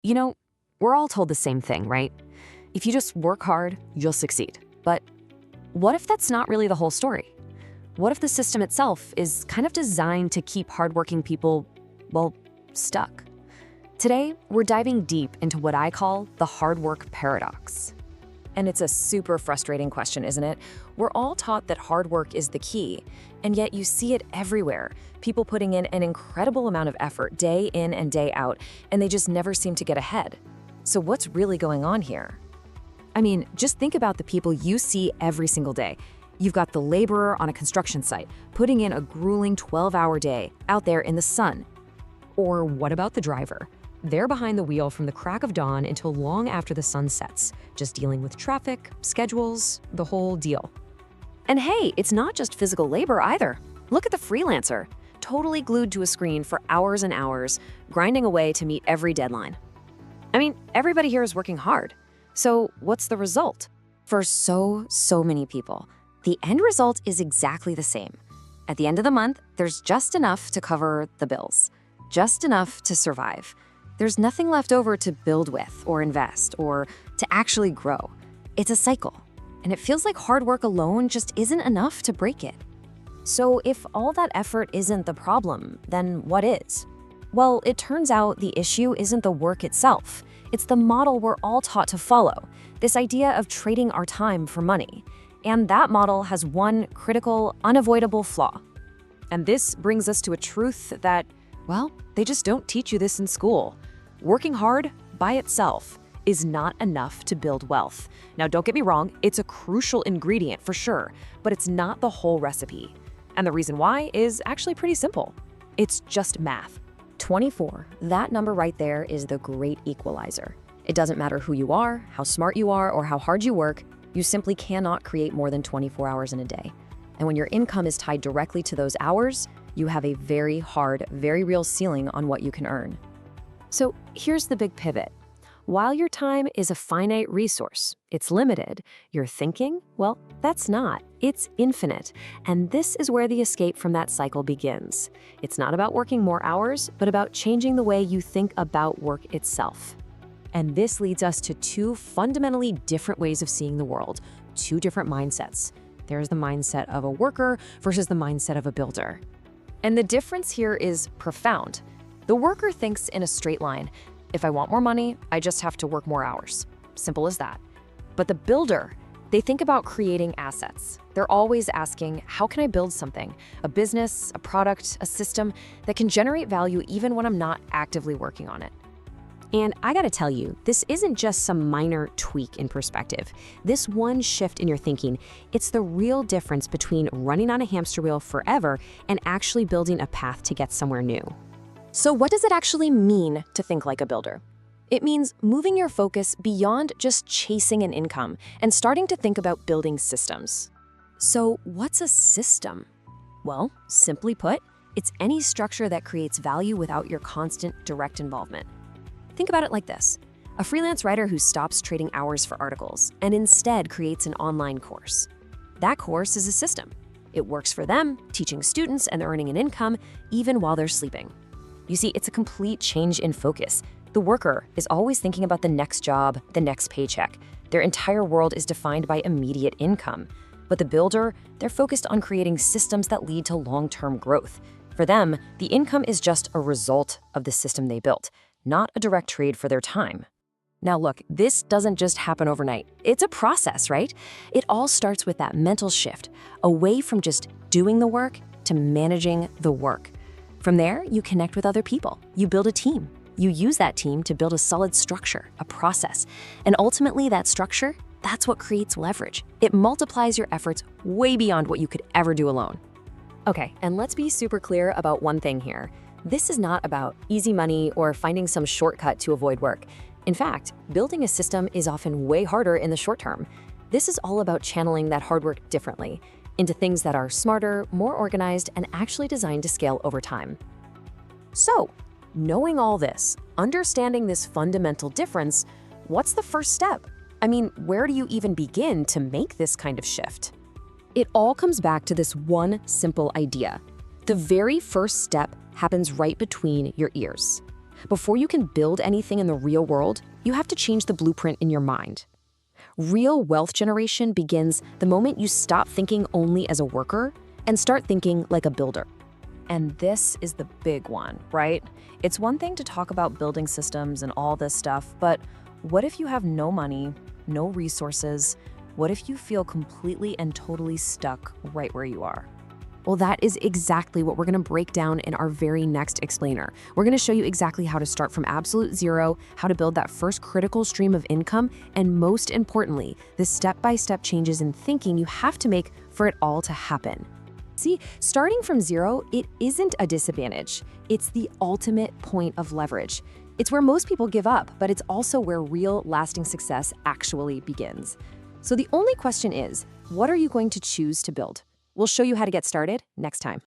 You know, we're all told the same thing, right? If you just work hard, you'll succeed. But what if that's not really the whole story? What if the system itself is kind of designed to keep hardworking people, well, stuck? Today, we're diving deep into what I call the hard work paradox. And it's a super frustrating question, isn't it? We're all taught that hard work is the key, and yet you see it everywhere. People putting in an incredible amount of effort day in and day out, and they just never seem to get ahead. So what's really going on here? I mean, just think about the people you see every single day. You've got the laborer on a construction site, putting in a grueling 12-hour day out there in the sun. Or what about the driver? They're behind the wheel from the crack of dawn until long after the sun sets, just dealing with traffic, schedules, the whole deal. And hey, it's not just physical labor either. Look at the freelancer, totally glued to a screen for hours and hours, grinding away to meet every deadline. I mean, everybody here is working hard. So what's the result? For so many people, the end result is exactly the same. At the end of the month, there's just enough to cover the bills, just enough to survive. There's nothing left over to build with or invest or to actually grow. It's a cycle, and it feels like hard work alone just isn't enough to break it. So if all that effort isn't the problem, then what is? Well, it turns out the issue isn't the work itself. It's the model we're all taught to follow, this idea of trading our time for money. And that model has one critical, unavoidable flaw. And this brings us to a truth that, well, they just don't teach you this in school. Working hard by itself is not enough to build wealth. Now, don't get me wrong, it's a crucial ingredient for sure, but it's not the whole recipe. And the reason why is actually pretty simple. It's just math. 24, that number right there is the great equalizer. It doesn't matter who you are, how smart you are, or how hard you work, you simply cannot create more than 24 hours in a day. And when your income is tied directly to those hours, you have a very hard, very real ceiling on what you can earn. So here's the big pivot. While your time is a finite resource, it's limited, your thinking, well, that's not. It's infinite. And this is where the escape from that cycle begins. It's not about working more hours, but about changing the way you think about work itself. And this leads us to two fundamentally different ways of seeing the world, two different mindsets. There's the mindset of a worker versus the mindset of a builder. And the difference here is profound. The worker thinks in a straight line. If I want more money, I just have to work more hours. Simple as that. But the builder, they think about creating assets. They're always asking, how can I build something? A business, a product, a system that can generate value even when I'm not actively working on it. And I gotta tell you, this isn't just some minor tweak in perspective. This one shift in your thinking, it's the real difference between running on a hamster wheel forever and actually building a path to get somewhere new. So what does it actually mean to think like a builder? It means moving your focus beyond just chasing an income and starting to think about building systems. So what's a system? Well, simply put, it's any structure that creates value without your constant direct involvement. Think about it like this. A freelance writer who stops trading hours for articles and instead creates an online course. That course is a system. It works for them, teaching students and earning an income even while they're sleeping. You see, it's a complete change in focus. The worker is always thinking about the next job, the next paycheck. Their entire world is defined by immediate income. But the builder, they're focused on creating systems that lead to long-term growth. For them, the income is just a result of the system they built, not a direct trade for their time. Now look, this doesn't just happen overnight. It's a process, right? It all starts with that mental shift, away from just doing the work to managing the work. From there, you connect with other people. You build a team. You use that team to build a solid structure, a process. And ultimately, that structure, that's what creates leverage. It multiplies your efforts way beyond what you could ever do alone. Okay, and let's be super clear about one thing here. This is not about easy money or finding some shortcut to avoid work. In fact, building a system is often way harder in the short term. This is all about channeling that hard work differently, into things that are smarter, more organized, and actually designed to scale over time. So, knowing all this, understanding this fundamental difference, what's the first step? I mean, where do you even begin to make this kind of shift? It all comes back to this one simple idea. The very first step happens right between your ears. Before you can build anything in the real world, you have to change the blueprint in your mind. Real wealth generation begins the moment you stop thinking only as a worker and start thinking like a builder. And this is the big one, right? It's one thing to talk about building systems and all this stuff, but what if you have no money, no resources? What if you feel completely and totally stuck right where you are? Well, that is exactly what we're going to break down in our very next explainer. We're going to show you exactly how to start from absolute zero, how to build that first critical stream of income, and most importantly, the step-by-step changes in thinking you have to make for it all to happen. See, starting from zero, it isn't a disadvantage. It's the ultimate point of leverage. It's where most people give up, but it's also where real, lasting success actually begins. So the only question is, what are you going to choose to build? We'll show you how to get started next time.